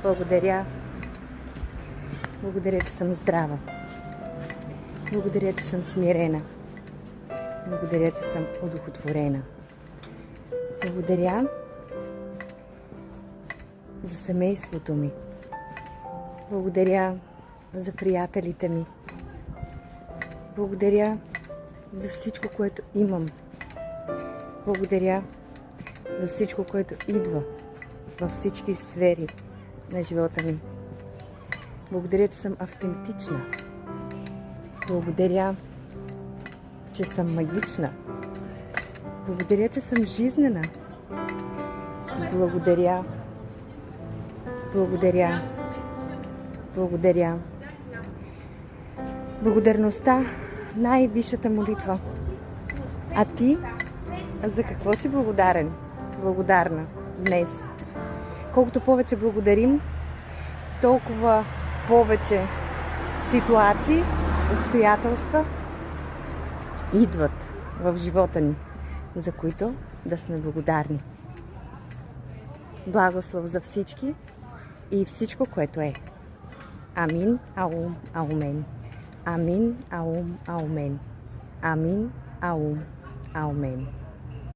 Благодаря. Благодаря, че съм здрава. Благодаря, че съм смирена. Благодаря, че съм удовлетворена. Благодаря за семейството ми. Благодаря за приятелите ми. Благодаря за всичко, което имам. Благодаря за всичко, което идва във всички сфери на живота ми. Благодаря, че съм автентична. Благодаря, че съм магична. Благодаря, че съм жизнена. Благодаря. Благодаря. Благодаря. Благодарността – най-висшата молитва. А ти за какво си благодарен? Благодарна днес. Колкото повече благодарим, толкова повече ситуации, обстоятелства идват в живота ни, за които да сме благодарни. Благослов за всички и всичко, което е. Амин, аум, аумен. Амин, аум, аумен. Амин, аум, аумен.